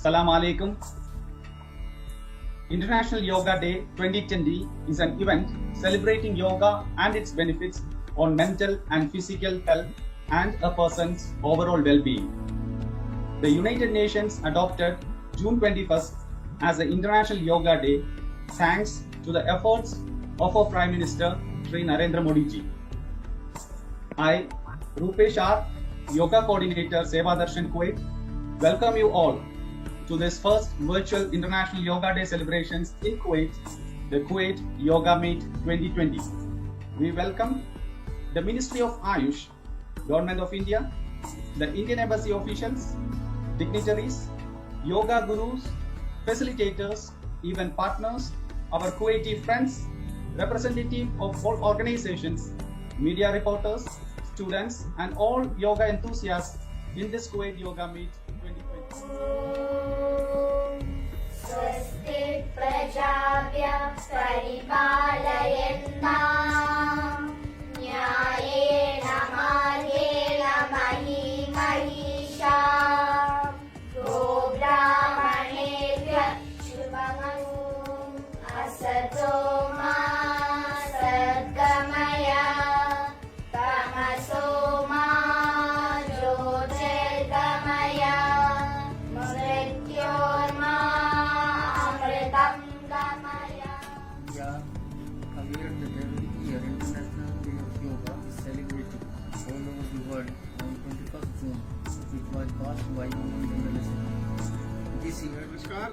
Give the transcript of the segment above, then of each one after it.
Assalamu alaikum. International Yoga Day 2020 is an event celebrating yoga and its benefits on mental and physical health and a person's overall well-being. The United Nations adopted June 21st as the International Yoga Day thanks to the efforts of our Prime Minister Sri Narendra Modi ji. I, Rupesh R, Yoga Coordinator Seva Darshan Kuwait, welcome you all to this first virtual International Yoga Day celebrations in Kuwait, the Kuwait Yoga Meet 2020. We welcome the Ministry of Ayush, Government of India, the Indian Embassy officials, dignitaries, yoga gurus, facilitators, event partners, our Kuwaiti friends, representatives of all organizations, media reporters, students, and all yoga enthusiasts in this Kuwait Yoga Meet 2020. स्वस्ति प्रजाभ्यः परिपालयन्ताम् न्यायेन मार्गेण महीं महिषाम् गोब्राह्मणेभ्यः शुभमस्तु असतो मा सद्गमय तमसो मा ज्योतिर्गमय मृत्योर्मा अमृतं गमय. Yeah, earlier the every year International Day of Yoga is celebrated all over the world on 21st June, which was passed by General Assembly. This year, नमस्कार।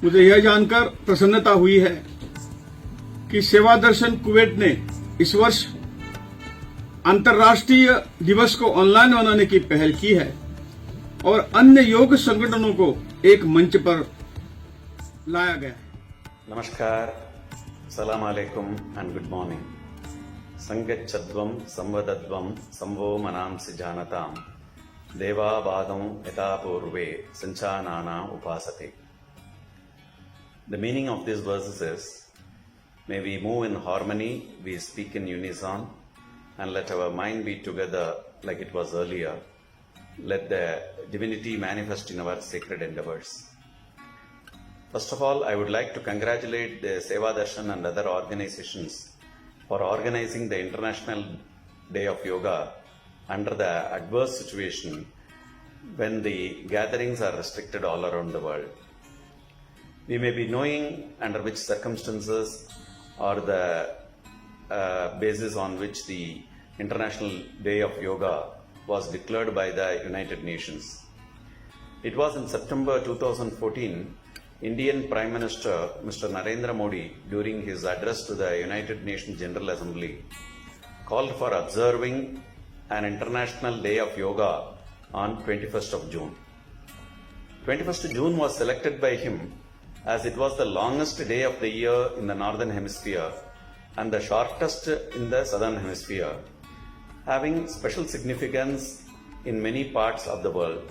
मुझे यह जानकर प्रसन्नता हुई है कि सेवा दर्शन कुवैत ने इस वर्ष अंतर्राष्ट्रीय दिवस को ऑनलाइन मनाने की पहल की है और अन्य योग संगठनों को एक मंच पर लाया गया है। Namaskar, Salam Alaikum and good morning. Sangachadvam Samvadadvam Samvo Manamsi Janatam Deva Vadam Eta Purve Sanchanana Upasate. The meaning of these verses is, may we move in harmony, we speak in unison, and let our mind be together like it was earlier. Let the divinity manifest in our sacred endeavors. First of all, I would like to congratulate the Seva Darshan and other organizations for organizing the International Day of Yoga under the adverse situation when the gatherings are restricted all around the world. We may be knowing under which circumstances or the basis on which the International Day of Yoga was declared by the United Nations. It was in September 2014, Indian Prime Minister Mr. Narendra Modi, during his address to the United Nations General Assembly, called for observing an International Day of Yoga on 21st of June. 21st June was selected by him as it was the longest day of the year in the Northern Hemisphere and the shortest in the Southern Hemisphere, having special significance in many parts of the world.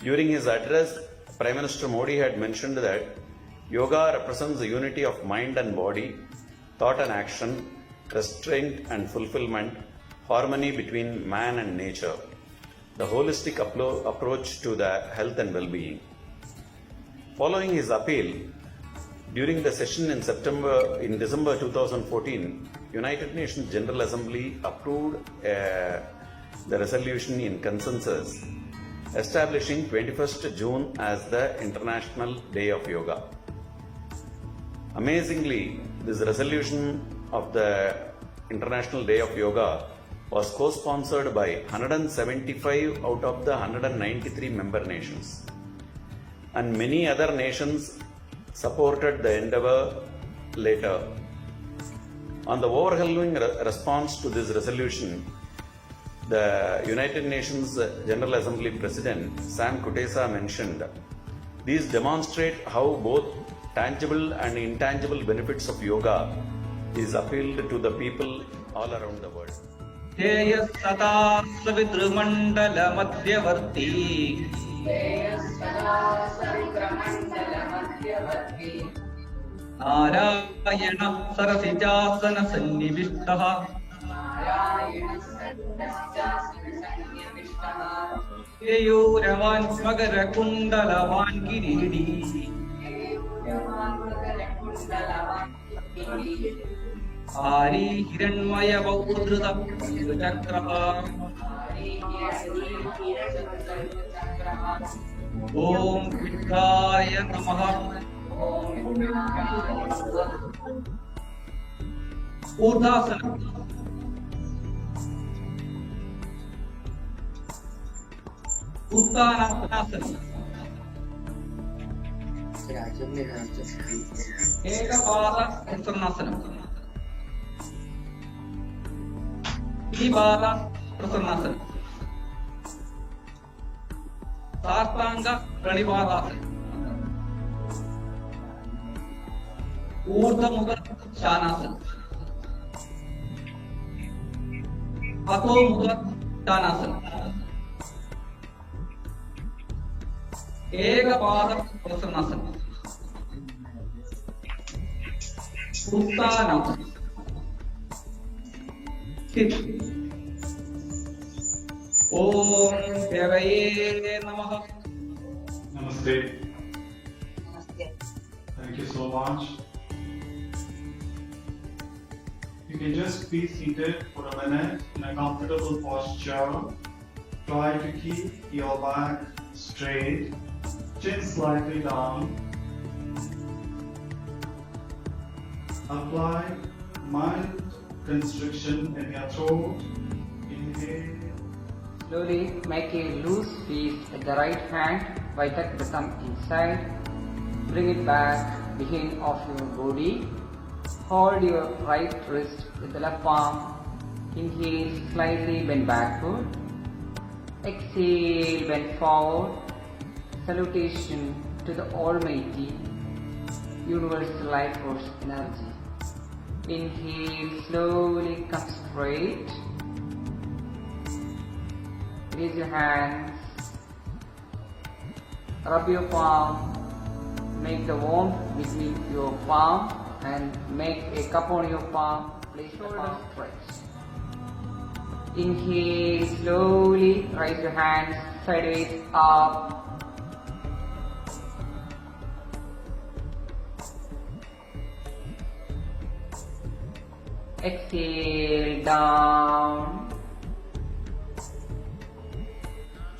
During his address, Prime Minister Modi had mentioned that yoga represents the unity of mind and body, thought and action, restraint and fulfillment, harmony between man and nature, the holistic approach to the health and well-being. Following his appeal, during the session in December 2014, United Nations General Assembly approved the resolution in consensus establishing 21st June as the International Day of Yoga. Amazingly, this resolution of the International Day of Yoga was co-sponsored by 175 out of the 193 member nations. And many other nations supported the endeavor later. On the overwhelming response to this resolution, the United Nations General Assembly President Sam Kutesa mentioned, these demonstrate how both tangible and intangible benefits of yoga is appealed to the people all around the world. Sata Savitramandala Madhyavarti Narayana Sarasijasana Sannivishtaha केयूरवान् मकरकुण्डलवान् किरीटी आरी हिरण्मयवौर्धृत चक्रः ॐ विद्धाय नमः ऊर्ध्वासनम् उत्तानासनम् एकपाद प्रसन्नासनम् द्विपाद प्रसन्नासनम् साष्टांग प्रणिपातासनम् ऊर्ध्वमुख शानासनम् अधोमुख शानासनम् एकपाद प्रसन्नासनम् उत्तानम् स्थित ओम देवये नमः Namaste. Thank you so much. You can just be seated for a minute in a comfortable posture. Try to keep your back straight, chin slightly down. Apply mild constriction in your throat. Inhale. Slowly make a loose squeeze at the right hand by tuck the thumb inside. Bring it back behind of your body. Hold your right wrist with the left palm. Inhale, slightly bend backward. Exhale, bend forward. Salutation to the Almighty, Universal Life Force Energy. Inhale, slowly come straight. Raise your hands. Rub your palm. Make the warmth between your palm and make a cup on your palm. Place the palm stretch. Inhale, slowly raise your hands sideways up. Exhale, down.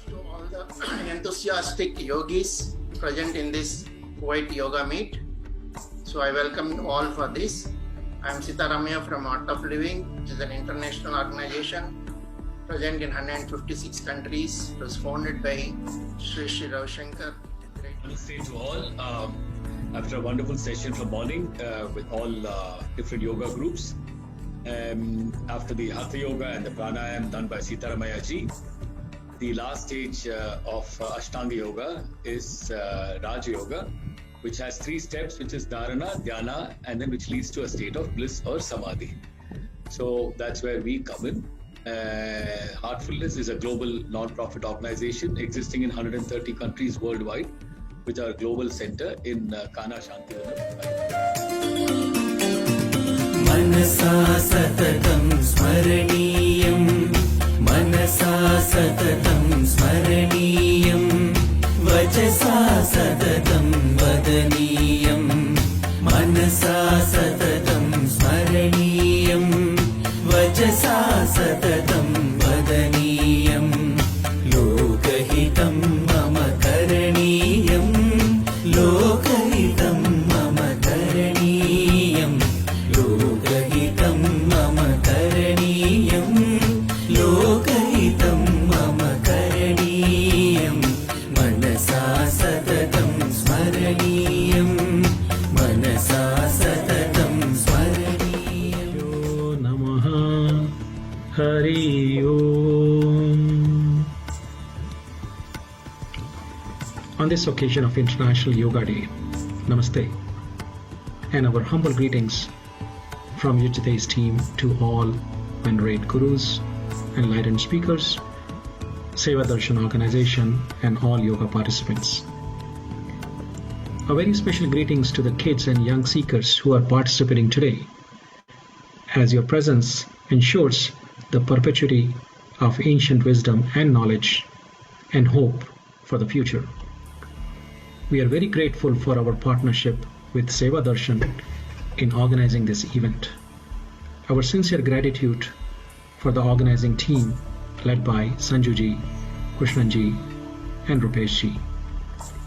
To all the enthusiastic yogis present in this Kuwait Yoga Meet. So I welcome you all for this. I am Sitaramaya from Art of Living, which is an international organization present in 156 countries. It was founded by Sri Sri Ravi Shankar. Namaste to all. After a wonderful session from morning with all different yoga groups, after the Hatha Yoga and the Pranayam done by Sitaramaya ji, the last stage of Ashtanga Yoga is Raja Yoga, which has 3 steps, which is Dharana, Dhyana, and then which leads to a state of bliss or Samadhi. So that's where we come in. Heartfulness is a global non-profit organization existing in 130 countries worldwide, with our global center in Kana Shantivanam. मनसा सततं स्मरणीयं मनसा सततं स्मरणीयं वचसा सततं वदनीयं मनसा सततं स्मरणीयं वचसा सततं वदनीयं लोकहितं मम करणीयं लोकहितं मम करणीयं लोकहितं मम करणीयं लोकहितं मम करणीयं मनसा सततं स्मरणीयं मनसा सततं स्मरणीयं यो नमः हरि ओम्. On this occasion of International Yoga Day, Namaste and our humble greetings from Yujitai's team to all venerate gurus, enlightened speakers, Seva Darshan organization and all yoga participants. A very special greetings to the kids and young seekers who are participating today, as your presence ensures the perpetuity of ancient wisdom and knowledge and hope for the future. We are very grateful for our partnership with Seva Darshan in organizing this event. Our sincere gratitude for the organizing team led by Sanjuji, Krishnanji, and Rupeshji,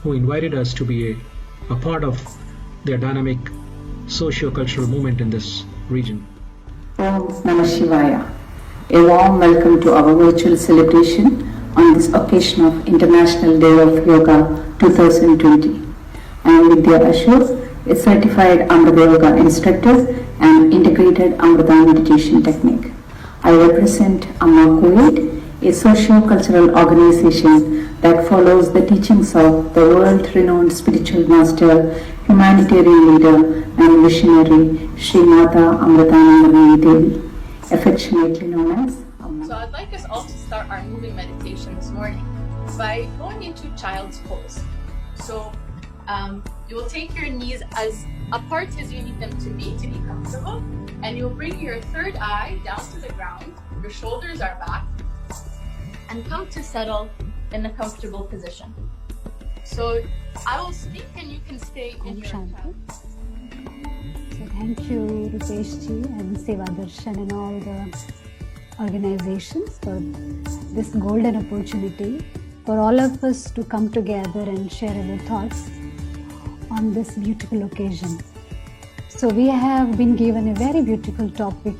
who invited us to be a part of their dynamic socio-cultural movement in this region. Om Namah Shivaya. A warm welcome to our virtual celebration on this occasion of International Day of Yoga 2020. I am Vidya Ashok, a certified Amrita Yoga instructor and integrated Amrita meditation technique. I represent Amma Kuwait, a socio-cultural organization that follows the teachings of the world-renowned spiritual master, humanitarian leader and visionary Sri Mata Amritanandamani Devi, affectionately known as Amma. So I'd like us all to start our moving meditation this morning by going into child's pose. So you will take your knees as apart as you need them to be comfortable, and you'll bring your third eye down to the ground, your shoulders are back, and come to settle in a comfortable position. So I will speak and you can stay in your Shanti. So thank you Rupeshji and Seva Darshan and all the organizations for this golden opportunity for all of us to come together and share our thoughts on this beautiful occasion. So we have been given a very beautiful topic,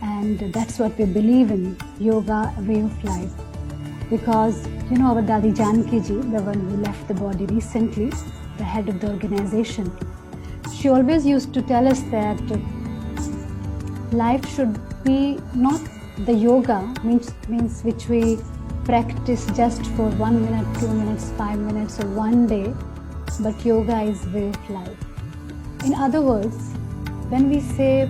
and that's what we believe in, yoga, a way of life. Because our Dadi Janki ji, the one who left the body recently, the head of the organization, she always used to tell us that life should be not the yoga means which we practice just for 1 minute, 2 minutes, 5 minutes or one day, but yoga is way of life. In other words, when we say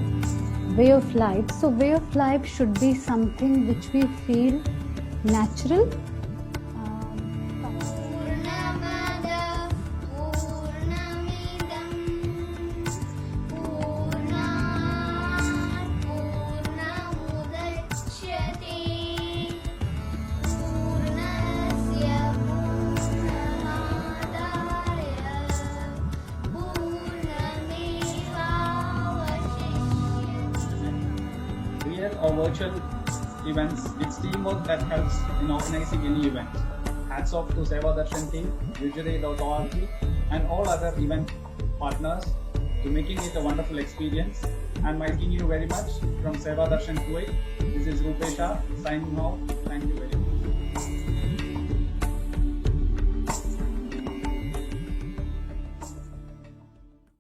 way of life, so way of life should be something which we feel natural. Real or virtual events, it's teamwork that helps in organizing any event. Hats off to Seva Darshan team, UJD.org and all other event partners to making it a wonderful experience. And thanking you very much from Seva Darshan Kuwait. This is Rupesha signing off. Thank you very much.